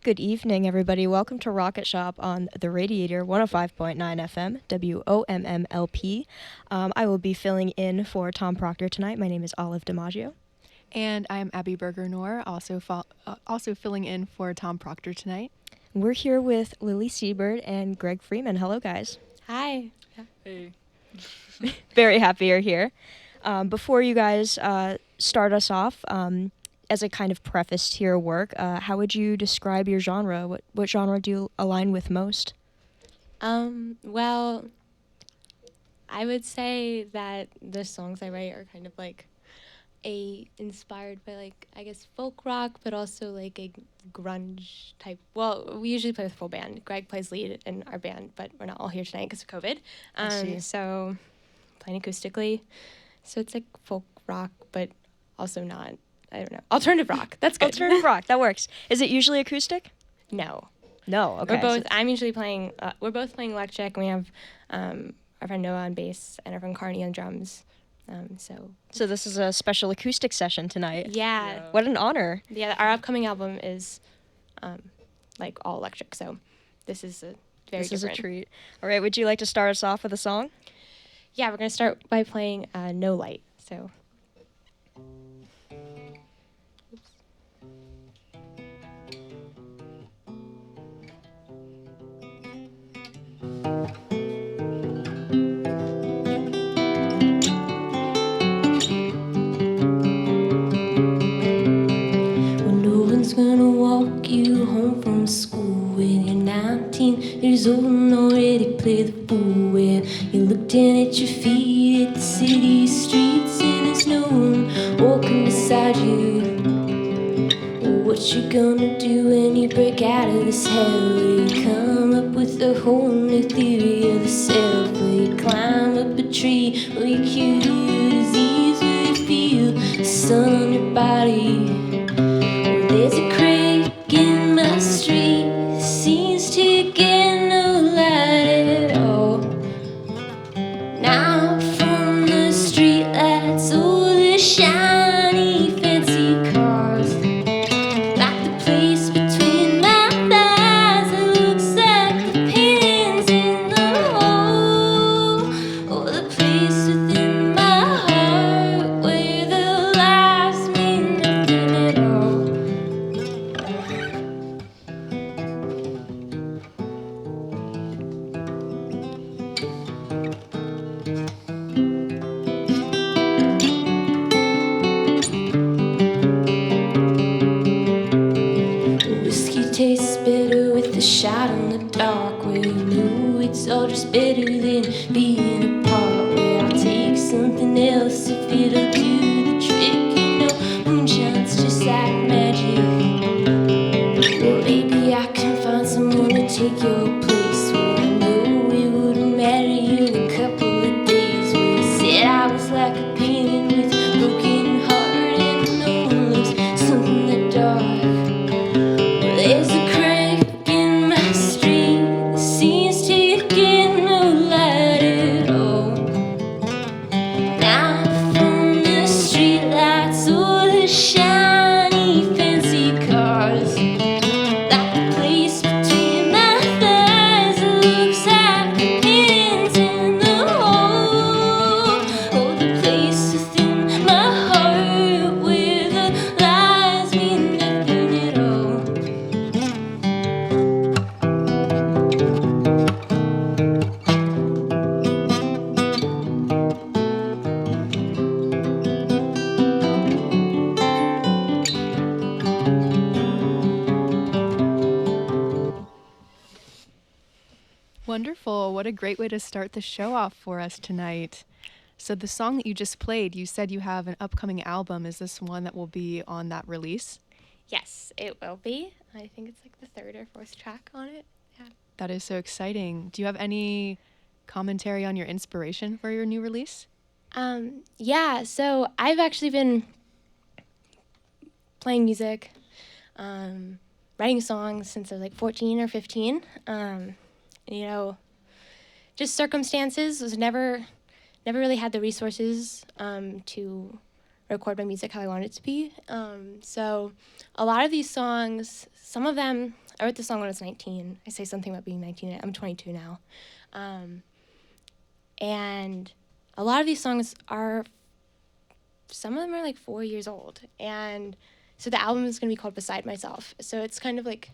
Good evening, everybody. Welcome to Rocket Shop on the Radiator 105.9 FM, WOMMLP. I will be filling in for Tom Proctor tonight. My name is Olive DiMaggio. And I'm Abby Berger-Noor, also filling in for Tom Proctor tonight. We're here with Lily Seabird and Greg Freeman. Hello, guys. Hi. Hey. Very happy you're here. Before you guys start us off, as a kind of preface to your work, how would you describe your genre? What genre do you align with most? Well, I would say that the songs I write are kind of like inspired by like, I guess, folk rock, but also like a grunge type. Well, we usually play with full band. Greg plays lead in our band, but we're not all here tonight because of COVID. I see. So playing acoustically. So it's like folk rock, but also not, I don't know, alternative rock. That's good. Alternative rock, that works. Is it usually acoustic? No. No, okay. We're both, I'm usually playing, we're both playing electric, and we have our friend Noah on bass and our friend Carney on drums. So this is a special acoustic session tonight. Yeah. What an honor. Yeah, our upcoming album is like all electric, so this is a very This different. is a treat. All right, would you like to start us off with a song? Yeah, we're going to start by playing No Light, so. Gonna walk you home from school when you're 19 years old and already play the fool, where you're looked in at your feet at the city streets and there's no one walking beside you. What you gonna do when you break out of this hell? Will you come up with a whole new theory of the self? Will you climb up a tree? Will you cure disease? Will you feel the sun on your body? There's a crack in my street, seems to get no light at all. Now from the street lights, oh, the shiny fancy cars, like the place between my thighs, it looks like the pins in the hole. Oh, the place within my heart where the lies mean nothing at all. Whiskey tastes better with a shot in the dark, where you know it's all just better than being apart, where I'll take something else if it'll do the trick. You know, moonshine's just like magic. Well, maybe I can find someone to take your place, where I know it wouldn't matter you in a couple of days, where you said I was like a painting with a broken heart and no one loves something that dark. There's a crack in my street that seems to get no light at all. Now from the street lights, oh, the shiny fancy cars, like the place between my thighs, it looks like the pins in the hole. Oh, the place within my heart where the lies mean nothing at all. Wonderful. What a great way to start the show off for us tonight. So the song that you just played, you said you have an upcoming album. Is this one that will be on that release? Yes, it will be. I think it's like the third or fourth track on it. Yeah. That is so exciting. Do you have any commentary on your inspiration for your new release? Yeah, so I've actually been playing music, writing songs since I was like 14 or 15. You know, just circumstances, was never really had the resources to record my music how I want it to be. So a lot of these songs, some of them I wrote this song when I was 19. I say something about being 19. I'm 22 now. And a lot of these songs some of them are like 4 years old. And so the album is going to be called Beside Myself. So it's kind of like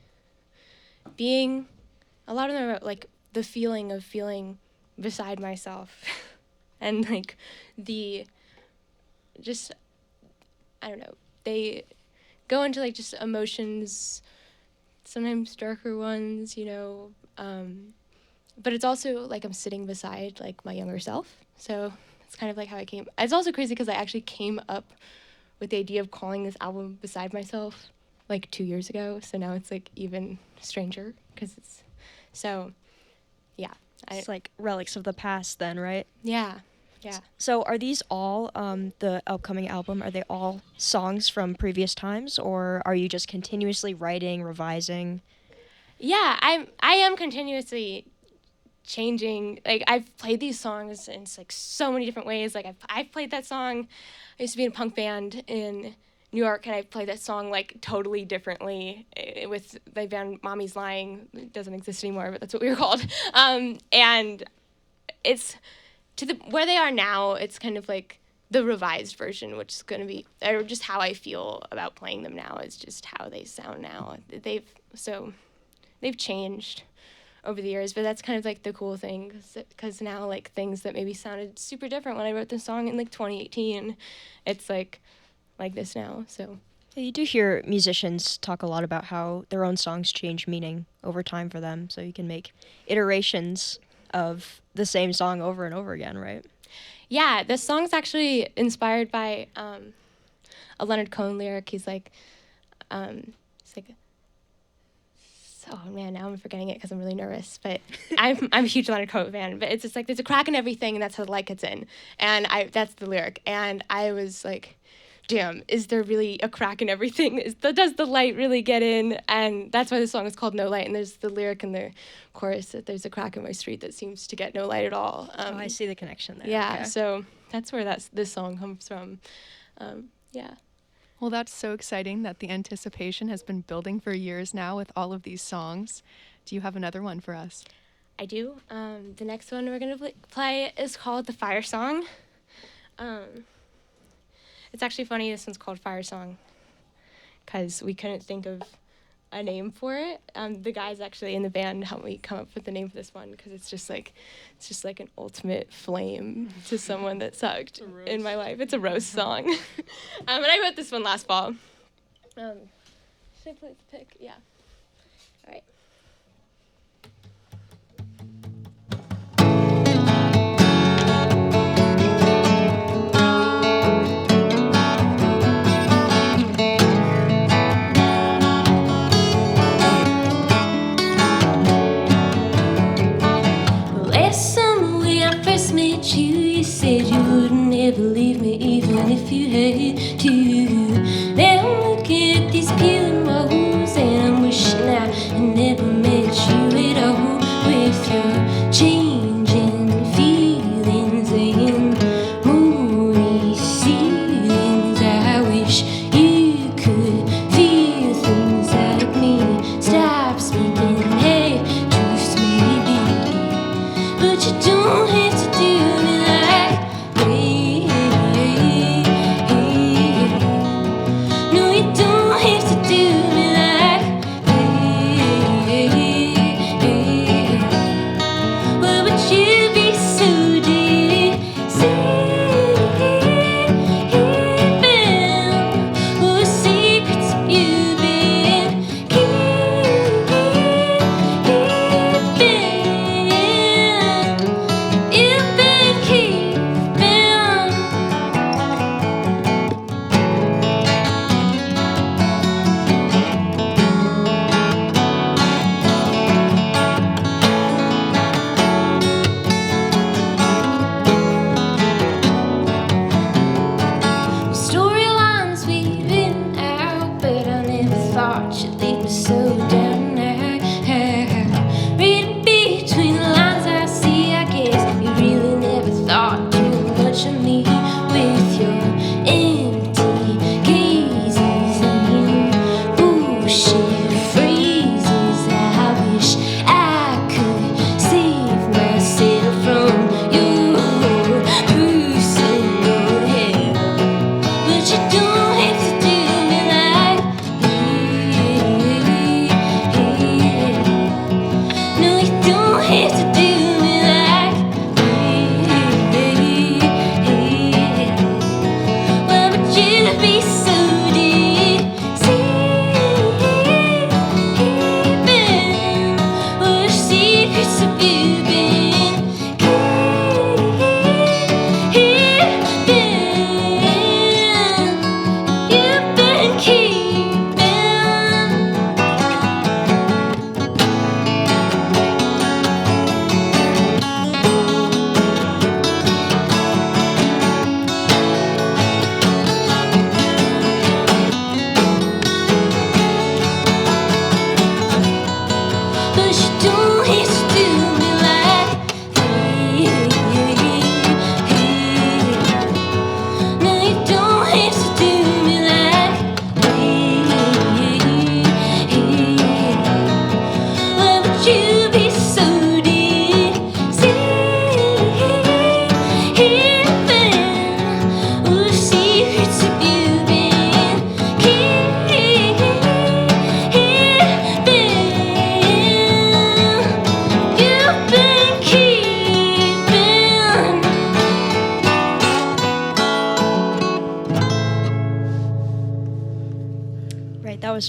a lot of them are like the feeling of feeling beside myself. And like I don't know, they go into like just emotions, sometimes darker ones, but it's also like I'm sitting beside like my younger self. So it's kind of like how it's also crazy because I actually came up with the idea of calling this album Beside Myself like 2 years ago. So now it's like even stranger because yeah. It's like relics of the past then, right? Yeah. Yeah. So are these all, the upcoming album, are they all songs from previous times, or are you just continuously writing, revising? Yeah, I am continuously changing. Like, I've played these songs in like so many different ways. Like, I've played that song. I used to be in a punk band in New York, and I played that song like totally differently with the band Mommy's Lying. It doesn't exist anymore, but that's what we were called. And it's where they are now. It's kind of like the revised version, which is going to be, or just how I feel about playing them now is just how they sound now. They've changed over the years, but that's kind of like the cool thing, because now like things that maybe sounded super different when I wrote this song in like 2018, it's like this now. So Yeah, you do hear musicians talk a lot about how their own songs change meaning over time for them, so you can make iterations of the same song over and over again, right? yeah, this song's actually inspired by a Leonard Cohen lyric. He's like oh man, now I'm forgetting it because I'm really nervous. But I'm a huge Leonard Cohen fan. But it's just like there's a crack in everything, and that's how the light gets in. And that's the lyric. And I was like, damn, is there really a crack in everything? Does the light really get in? And that's why the song is called No Light. And there's the lyric in the chorus that there's a crack in my street that seems to get no light at all. I see the connection there. Yeah, Okay. so that's where this song comes from. Yeah. Well, that's so exciting that the anticipation has been building for years now with all of these songs. Do you have another one for us? I do. The next one we're going to play is called The Fire Song. It's actually funny this one's called Fire Song because we couldn't think of a name for it. The guys actually in the band helped me come up with the name for this one because it's just like an ultimate flame to someone that sucked in my life. It's a roast song. And I wrote this one last fall. Should I play the pick? Yeah. All right. Last summer when I first met you, you said you would never leave me even if you had to. Now I'm looking at these peeling roses and I'm wishing I had never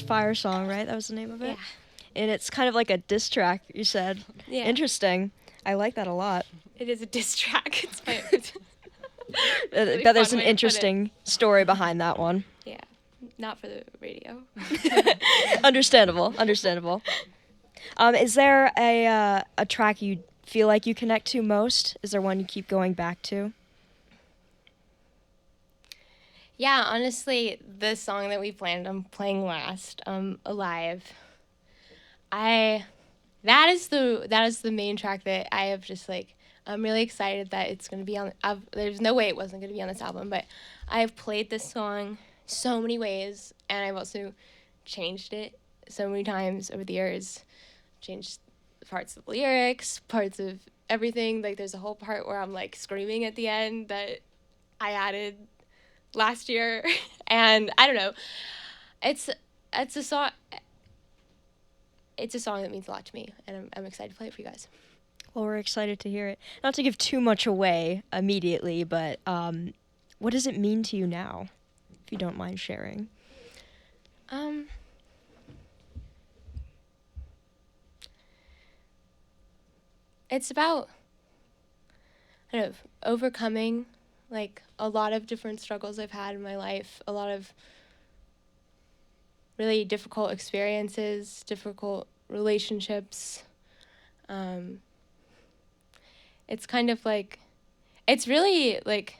Fire Song, right? That was the name of it? Yeah. And it's kind of like a diss track, you said. Yeah. Interesting. I like that a lot. It is a diss track. It's my But there's fun an way to put it. interesting story behind that one. Yeah. Not for the radio. Understandable. Is there a track you feel like you connect to most? Is there one you keep going back to? Yeah, honestly, the song that we planned on playing last, Alive. That is the main track that I have just like, I'm really excited that it's going to be on. There's no way it wasn't going to be on this album, but I've played this song so many ways, and I've also changed it so many times over the years. Changed parts of the lyrics, parts of everything. Like there's a whole part where I'm like screaming at the end that I added last year, and I don't know. It's a song. It's a song that means a lot to me, and I'm excited to play it for you guys. Well, we're excited to hear it. Not to give too much away immediately, but what does it mean to you now, if you don't mind sharing? It's about, I don't know, overcoming like a lot of different struggles I've had in my life, a lot of really difficult experiences, difficult relationships. It's kind of like, it's really like,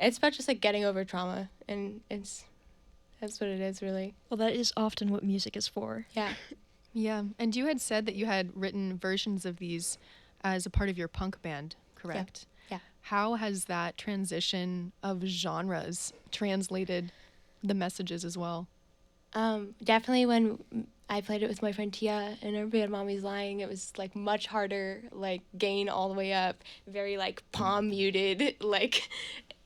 it's about just like getting over trauma, and that's what it is really. Well, that is often what music is for. Yeah. Yeah, and you had said that you had written versions of these as a part of your punk band, correct? Yeah. How has that transition of genres translated the messages as well? Definitely when I played it with my friend Tia and her band Mommy's Lying, it was like much harder, like gain all the way up, very like palm muted, like,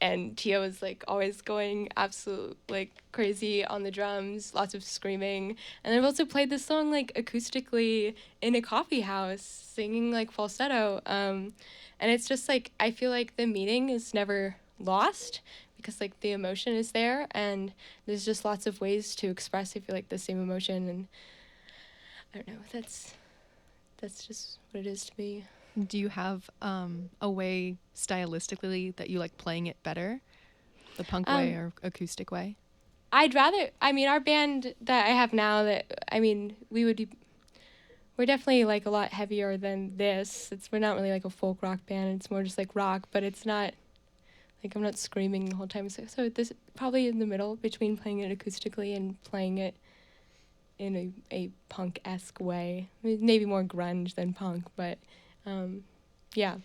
and Tia was like always going absolute like crazy on the drums, lots of screaming. And I've also played this song like acoustically in a coffee house, singing like falsetto. And it's just like, I feel like the meaning is never lost, because like the emotion is there, and there's just lots of ways to express, I feel like, the same emotion. And I don't know, that's just what it is to me. Do you have a way stylistically that you like playing it better? The punk way or acoustic way? I'd rather, I mean, our band that I have now, we're definitely like a lot heavier than this. We're not really like a folk rock band. It's more just like rock, but it's not like, I'm not screaming the whole time. So this probably in the middle between playing it acoustically and playing it in a punk-esque way. I mean, maybe more grunge than punk, but yeah.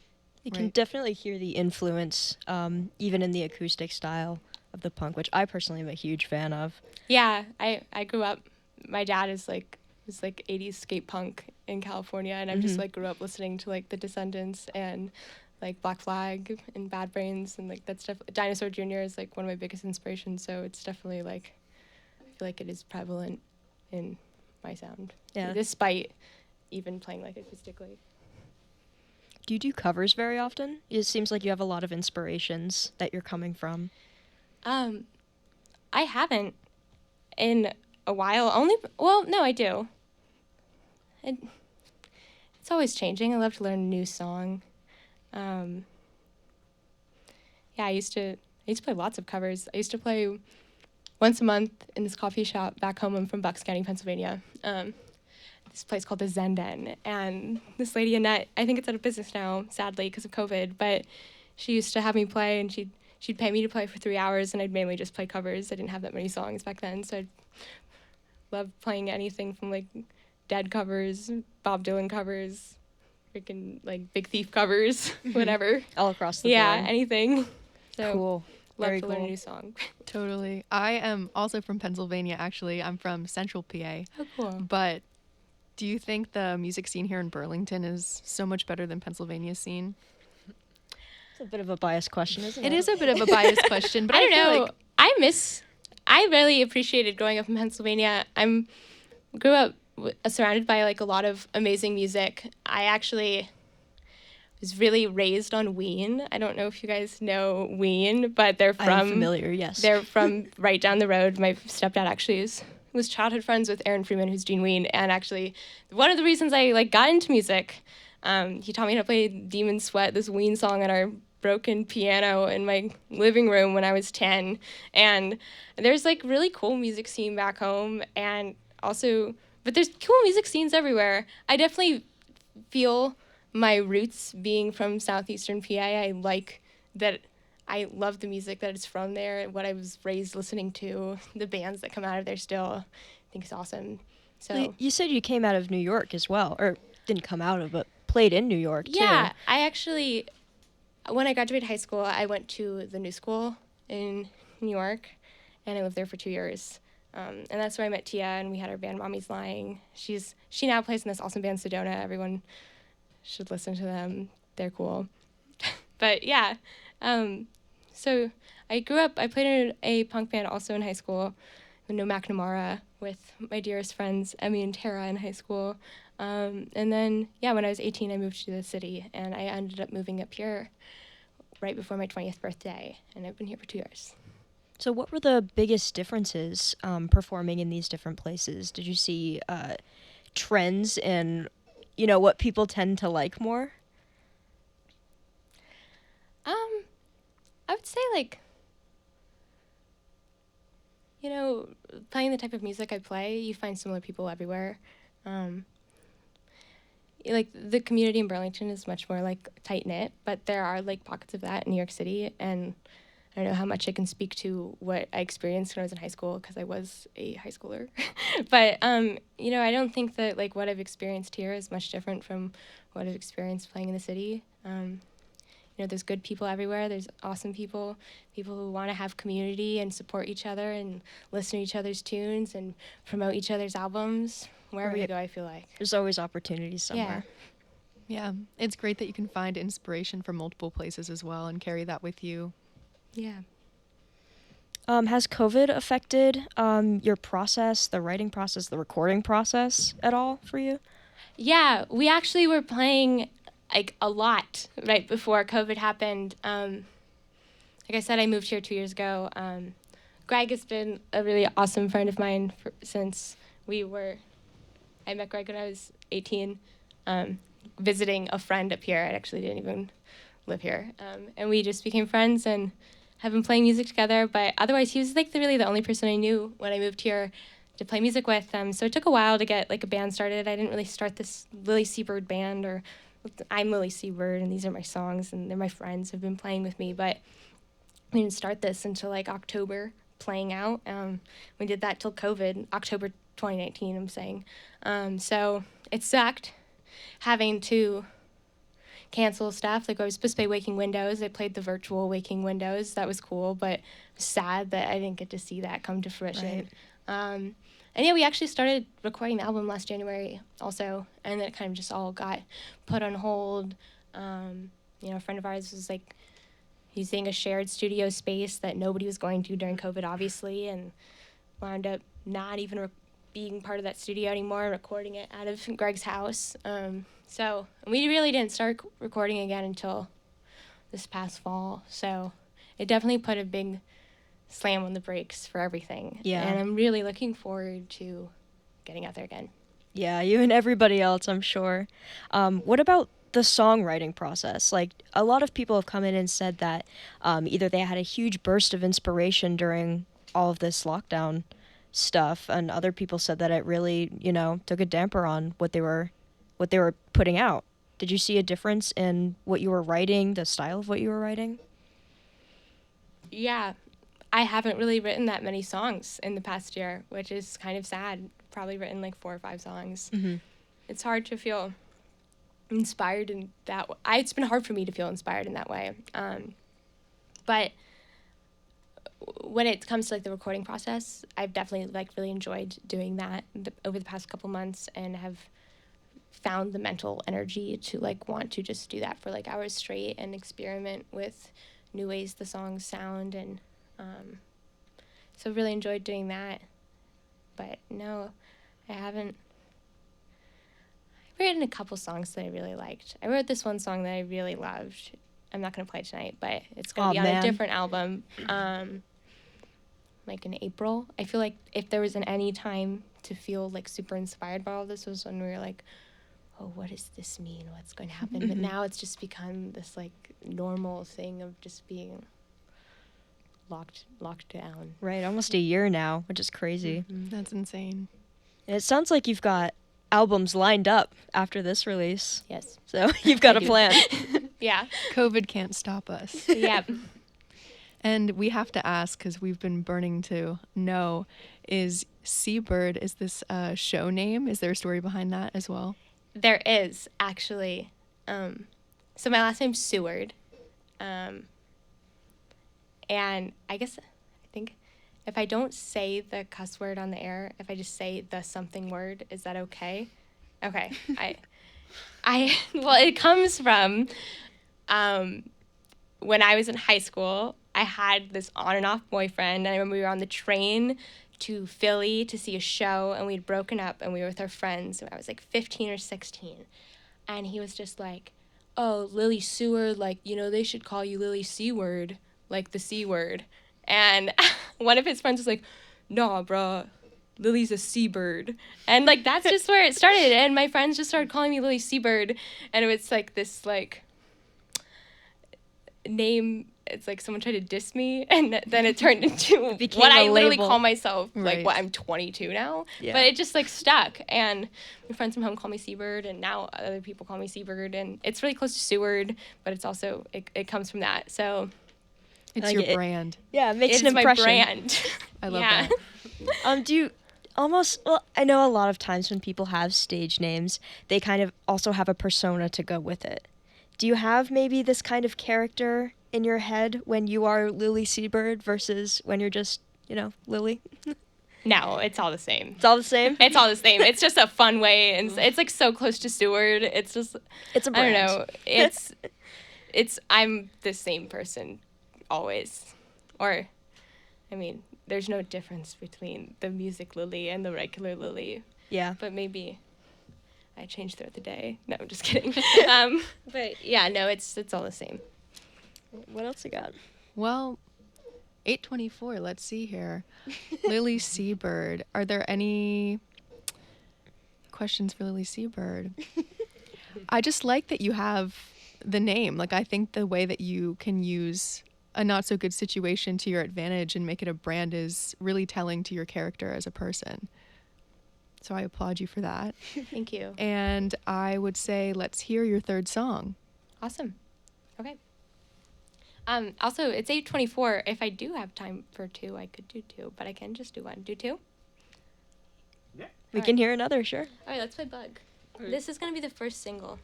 You can definitely hear the influence, even in the acoustic style of the punk, which I personally am a huge fan of. Yeah, I grew up, my dad was like 80s skate punk in California, and I just like grew up listening to like the Descendants and like Black Flag and Bad Brains, and like that's definitely, Dinosaur Jr. is like one of my biggest inspirations, so it's definitely like, I feel like it is prevalent in my sound. Yeah. Despite even playing like acoustically. Do you do covers very often? It seems like you have a lot of inspirations that you're coming from. I haven't in a while. No, I do. It's always changing. I love to learn a new song. Yeah, I used to play lots of covers. I used to play once a month in this coffee shop back home. I'm from Bucks County, Pennsylvania. This place called the Zen Den, and this lady Annette, I think it's out of business now, sadly, because of COVID, but she used to have me play, and she'd pay me to play for 3 hours, and I'd mainly just play covers. I didn't have that many songs back then, so I loved playing anything from like Dead covers, Bob Dylan covers, freaking like Big Thief covers, whatever. All across the Yeah, board. anything. So Cool. love Very to learn a cool. new song. Totally. I am also from Pennsylvania, actually. I'm from Central PA. Oh, cool. But do you think the music scene here in Burlington is so much better than Pennsylvania's scene? It's a bit of a biased question, isn't it? It is a bit of a biased question, but I don't feel know. like I really appreciated growing up in Pennsylvania. Grew up surrounded by like a lot of amazing music. I actually was really raised on Ween. I don't know if you guys know Ween, but I'm familiar, yes. They're from right down the road. My stepdad actually is was childhood friends with Aaron Freeman, who's Gene Ween, and actually one of the reasons I like got into music. He taught me how to play Demon Sweat, this Ween song, on our broken piano in my living room when I was 10. And there's like really cool music scene back home, and also, but there's cool music scenes everywhere. I definitely feel my roots being from southeastern PA. I like that. I love the music that is from there, what I was raised listening to, the bands that come out of there still. I think it's awesome. So You said you came out of New York as well, or didn't come out of, but played in New York too. yeah, I actually, when I graduated high school, I went to the New School in New York, and I lived there for 2 years. And that's where I met Tia, and we had our band Mommy's Lying. She now plays in this awesome band Sedona. Everyone should listen to them. They're cool. But yeah, so I grew up, I played in a punk band also in high school, No McNamara, with my dearest friends, Emmy and Tara, in high school. And then, yeah, when I was 18, I moved to the city, and I ended up moving up here right before my 20th birthday, and I've been here for 2 years. So what were the biggest differences performing in these different places? Did you see trends in, what people tend to like more? I would say, like, playing the type of music I play, you find similar people everywhere. Like, the community in Burlington is much more, like, tight-knit, but there are, like, pockets of that in New York City, and I don't know how much I can speak to what I experienced when I was in high school, because I was a high schooler. But, I don't think that, like, what I've experienced here is much different from what I've experienced playing in the city. There's good people everywhere. There's awesome people who want to have community and support each other and listen to each other's tunes and promote each other's albums. Wherever Right. you go, I feel like. There's always opportunities somewhere. Yeah, it's great that you can find inspiration from multiple places as well and carry that with you. Yeah. Has COVID affected your process, the writing process, the recording process at all for you? Yeah, we actually were playing like a lot right before COVID happened. Like I said, I moved here 2 years ago. Greg has been a really awesome friend of mine since I met Greg when I was 18, visiting a friend up here. I actually didn't even live here. And we just became friends and have been playing music together. But otherwise, he was like really the only person I knew when I moved here to play music with. So it took a while to get like a band started. I didn't really start this Lily Seabird band, or I'm Lily Seabird and these are my songs and they're my friends who've been playing with me. But we didn't start this until like October, playing out. We did that till COVID, October 2019, I'm saying. So it sucked having to cancel stuff. Like, I was supposed to play Waking Windows. I played the virtual Waking Windows. That was cool, but it was sad that I didn't get to see that come to fruition. Right. And yeah, we actually started recording the album last January also, and then it kind of just all got put on hold. A friend of ours was like using a shared studio space that nobody was going to during COVID, obviously, and wound up not even being part of that studio anymore, recording it out of Greg's house. So we really didn't start recording again until this past fall. So it definitely put a big slam on the brakes for everything. Yeah. And I'm really looking forward to getting out there again. Yeah, you and everybody else, I'm sure. What about the songwriting process? Like, a lot of people have come in and said that either they had a huge burst of inspiration during all of this lockdown stuff, and other people said that it really, took a damper on what they were putting out. Did you see a difference in what you were writing, the style of what you were writing? Yeah, I haven't really written that many songs in the past year, which is kind of sad. Probably written like 4 or 5 songs. Mm-hmm. It's hard to feel inspired in that way. It's been hard for me to feel inspired in that way. But when it comes to like the recording process, I've definitely like really enjoyed doing that over the past couple months, and have found the mental energy to like want to just do that for like hours straight and experiment with new ways the songs sound, and so really enjoyed doing that. But no, I haven't. I've written a couple songs that I really liked. I wrote this one song that I really loved. I'm not going to play it tonight, but it's going to be on a different album. like in April. I feel like if there was any time to feel like super inspired by all this was when we were like, oh, what does this mean? What's going to happen? But now it's just become this like normal thing of just being locked down. Right, almost a year now, which is crazy. That's insane. And it sounds like you've got albums lined up after this release. Yes. So you've got I a do. plan. Yeah. COVID can't stop us. Yeah. And we have to ask, because we've been burning to know, is Seabird, is this a show name? Is there a story behind that as well? There is, actually. So my last name's Seward. And I think if I don't say the cuss word on the air, if I just say the something word, is that okay? Okay. Well, it comes from when I was in high school, I had this on and off boyfriend, and I remember we were on the train to Philly to see a show, and we'd broken up, and we were with our friends. I was like 15 or 16, and he was just like, oh, Lily Seward, like, they should call you Lily Seaward, like the C word. And one of his friends was like, nah, bruh, Lily's a seabird. And, like, that's just where it started, and my friends just started calling me Lily Seabird, and it was, like, this, like, name. It's like someone tried to diss me, and then it turned into Became what a I literally label. call myself. Right. Like, what, I'm 22 now? Yeah. But it just, like, stuck. And my friends from home call me Seabird, and now other people call me Seabird. And it's really close to Seward, but it's also, it comes from that. So It's Like your it- brand. Yeah, it makes it's an my impression. brand. I love Yeah. that. Do you well, I know a lot of times when people have stage names, they kind of also have a persona to go with it. Do you have maybe this kind of character in your head when you are Lily Seabird versus when you're just, Lily? No, it's all the same. It's all the same? It's all the same. It's just a fun way, and it's like so close to Seward. It's just, It's a I brand. don't know. I'm the same person always. Or, I mean, there's no difference between the music Lily and the regular Lily, Yeah. but maybe I change throughout the day. No, I'm just kidding. But yeah, no, it's all the same. What else you got? Well, 824, let's see here. Lily Seabird. Are there any questions for Lily Seabird? I just like that you have the name. Like, I think the way that you can use a not so good situation to your advantage and make it a brand is really telling to your character as a person. So I applaud you for that. Thank you. And I would say, let's hear your third song. Awesome. Okay. Also, it's 8:24. If I do have time for two, I could do two, but I can just do one. Do two? We can hear another, sure. All right, let's play Bug. This is going to be the first single.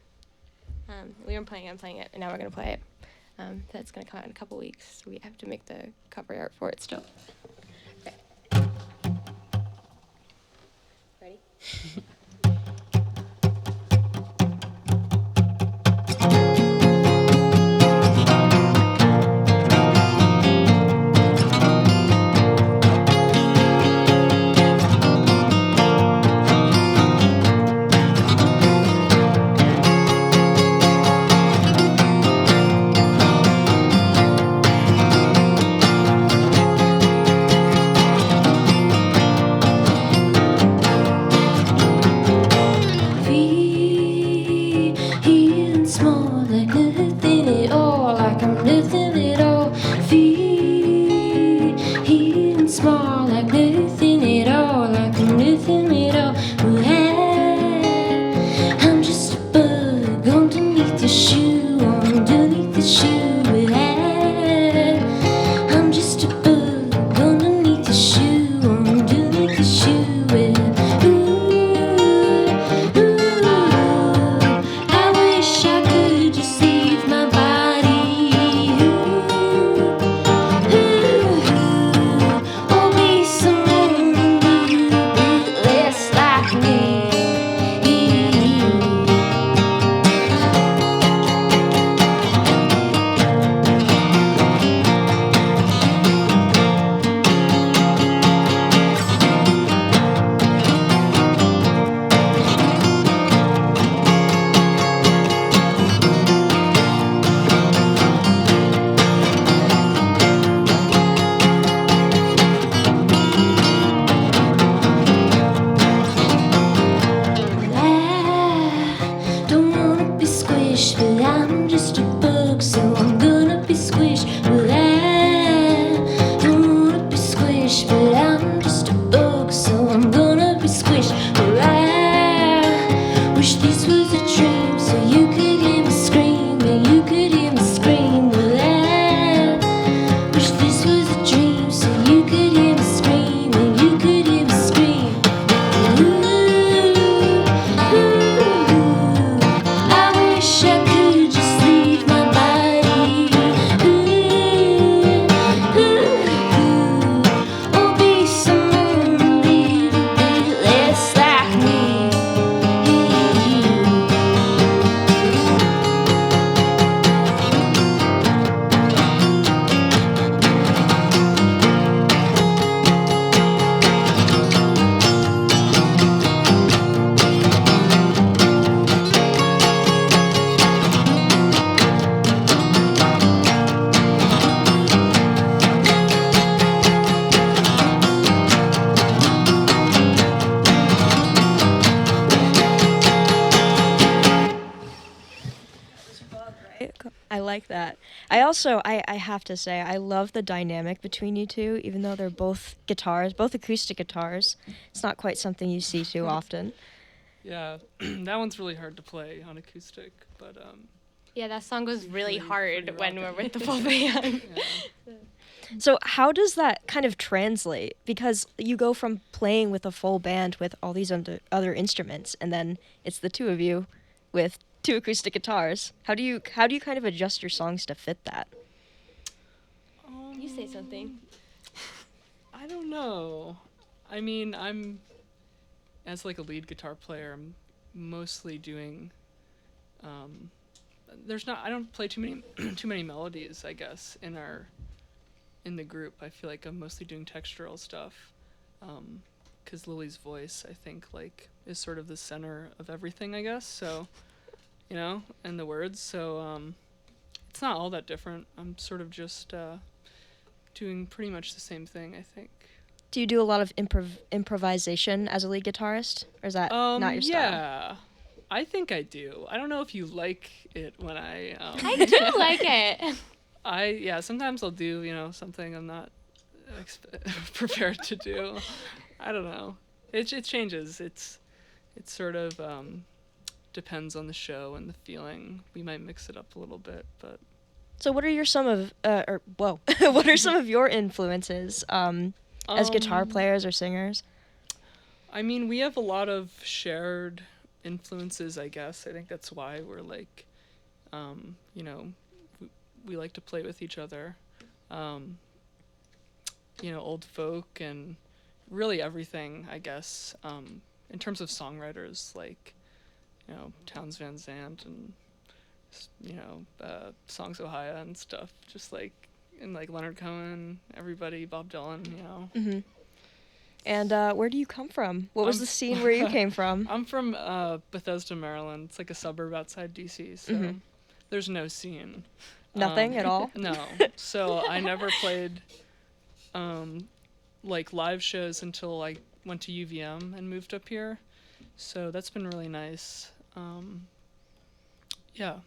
We weren't playing it, I'm playing it, and now we're going to play it. That's going to come out in a couple weeks. We have to make the cover art for it still. Okay. Ready? Wish this was a dream so you could hear me scream, and you could hear me scream. Well, I wish this was a dream so you could hear me scream, and you could hear me scream. I wish I could just leave my body. Or be someone a little bit less like me. I like that. I have to say, I love the dynamic between you two, even though they're both guitars, both acoustic guitars. It's not quite something you see too often. Yeah, that one's really hard to play on acoustic, but Yeah, that song goes really hard pretty when we're rockin'. with the full band. yeah. So how does that kind of translate? Because you go from playing with a full band with all these other instruments, and then it's the two of you with two acoustic guitars. How do you kind of adjust your songs to fit that? You say something. I don't know. I mean, as like a lead guitar player, I'm mostly doing. I don't play too many too many melodies, I guess, in the group. I feel like I'm mostly doing textural stuff, because Lily's voice, I think, like, is sort of the center of everything, I guess. So, and the words. So it's not all that different. I'm sort of just doing pretty much the same thing, I think. Do you do a lot of improvisation as a lead guitarist, or is that not your style? Yeah, I think I do. I don't know if you like it when I. I do like it. Sometimes I'll do something I'm not prepared to do. I don't know. It changes. It's sort of depends on the show and the feeling. We might mix it up a little bit, but. So what are what are some of your influences as guitar players or singers? I mean, we have a lot of shared influences, I guess. I think that's why we're like, we like to play with each other. Old folk and really everything, I guess. In terms of songwriters, like, Townes Van Zandt and, Songs Ohio and stuff. Just like, and like Leonard Cohen, everybody, Bob Dylan, Mm-hmm. And where do you come from? What was the scene where you came from? I'm from Bethesda, Maryland. It's like a suburb outside DC, so there's no scene. Nothing at all? No. So I never played like live shows until I went to UVM and moved up here. So that's been really nice. Yeah.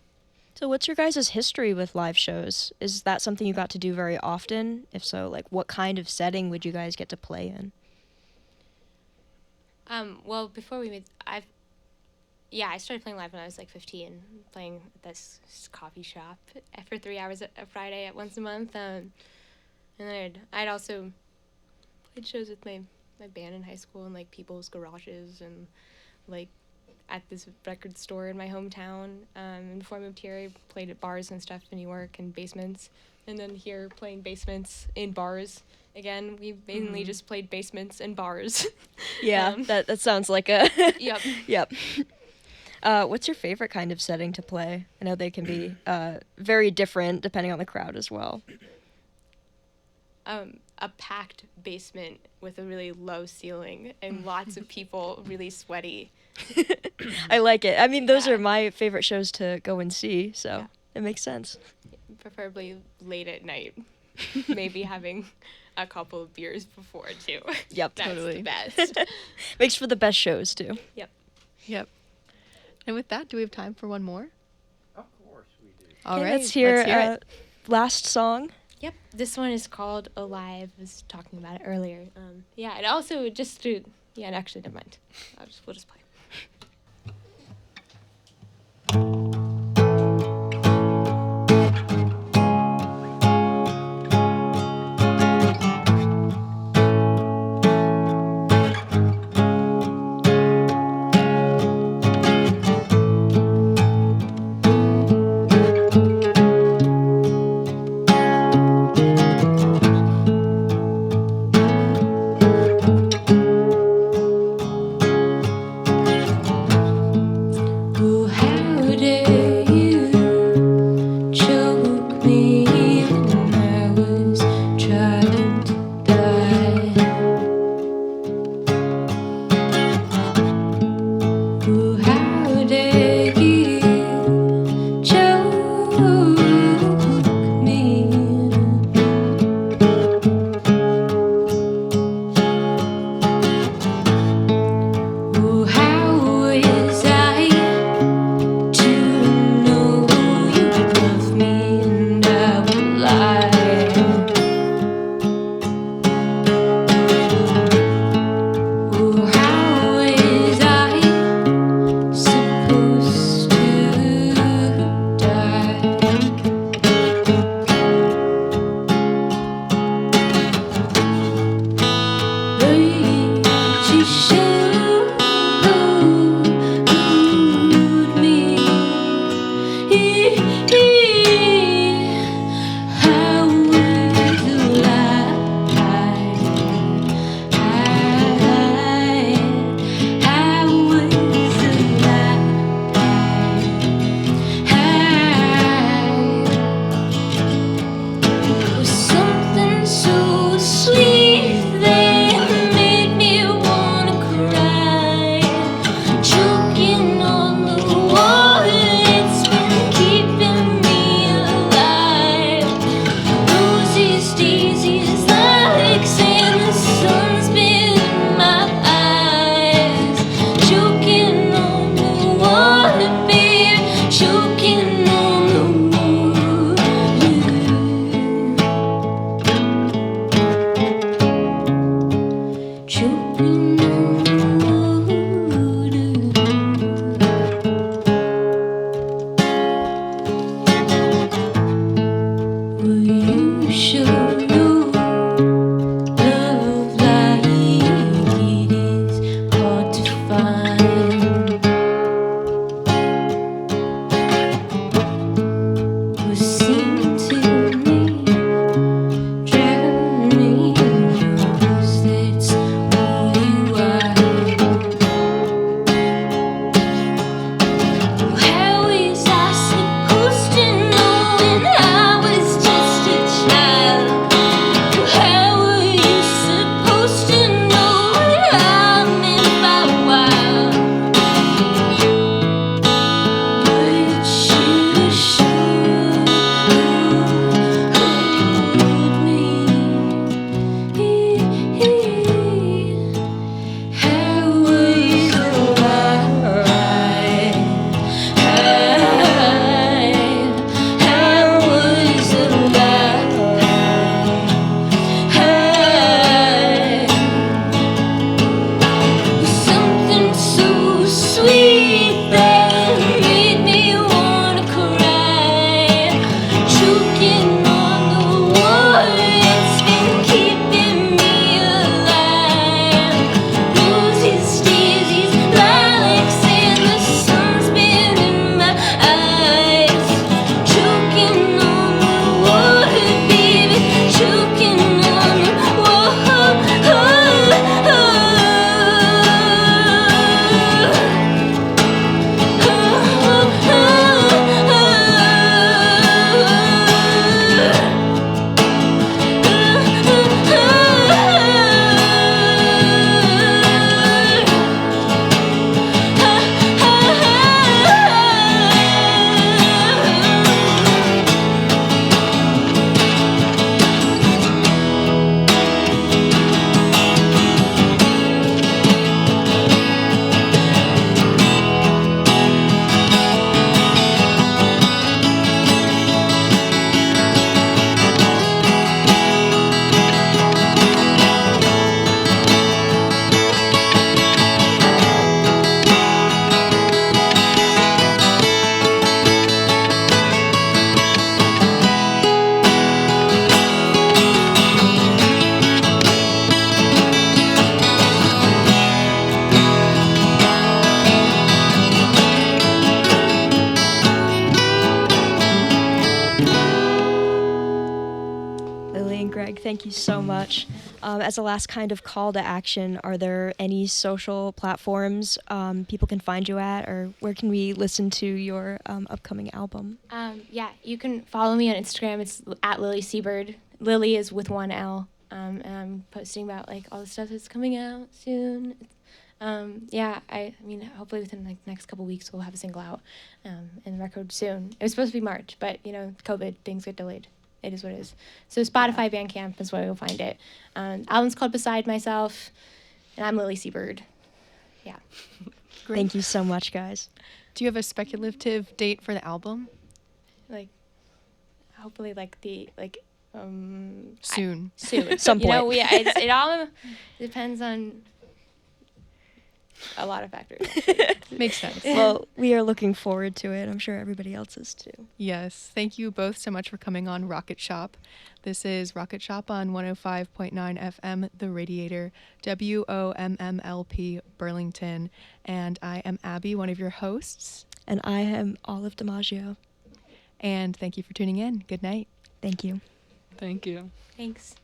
So what's your guys' history with live shows? Is that something you got to do very often? If so, like, what kind of setting would you guys get to play in? Well, before we I started playing live when I was like 15, playing at this coffee shop for 3 hours a Friday once a month. And then I'd also played shows with my band in high school in like people's garages and like at this record store in my hometown. And before I moved here, I played at bars and stuff in New York and basements. And then here playing basements in bars. Again, we mainly just played basements and bars. Yeah, that sounds like a... Yep. Yep. What's your favorite kind of setting to play? I know they can be very different depending on the crowd as well. A packed basement with a really low ceiling and lots of people really sweaty. I like it. I mean, those are my favorite shows to go and see, so it makes sense. Preferably late at night. Maybe having a couple of beers before, too. Yep, That's totally. the best. Makes for the best shows, too. Yep. And with that, do we have time for one more? Of course we do. All Okay, right, let's hear it. last song. Yep, this one is called Alive. I was talking about it earlier. And also just to... Yeah, and actually, never mind. We'll just play. choking on the water, choking on the water. Will you show your love like it is hard to find? Will seem to me drowning yours, that's who you are. How is I supposed to know when I was just a child? How are you supposed to know what I meant by wild? But you should hold me. How are you alive? How was alive? Something so sweet that made me wanna cry. Choking on the water, it's been keeping me alive. Roses, daisies, lilacs, and the sun's been in my eyes. Choking on the water, baby, choking on the Lily and Greg, thank you so much. As a last kind of call to action, are there any social platforms people can find you at, or where can we listen to your upcoming album? Yeah, you can follow me on Instagram. It's at Lily Seabird. Lily is with one L. And I'm posting about like all the stuff that's coming out soon. Yeah, I mean, hopefully within like the next couple weeks we'll have a single out and the record soon. It was supposed to be March, but you know, COVID, things get delayed. It is what it is. So Spotify, Bandcamp is where you'll find it. Album's called Beside Myself, and I'm Lily Seabird. Yeah. Great. Thank you so much, guys. Do you have a speculative date for the album? Like, hopefully, like Soon. soon. Some You know, point. it all depends on a lot of factors. Makes sense. Well, we are looking forward to it. I'm sure everybody else is too. Yes. Thank you both so much for coming on Rocket Shop. This is Rocket Shop on 105.9 FM, The Radiator, WOMMLP, Burlington. And I am Abby, one of your hosts. And I am Olive DiMaggio. And thank you for tuning in. Good night. Thank you. Thank you. Thanks.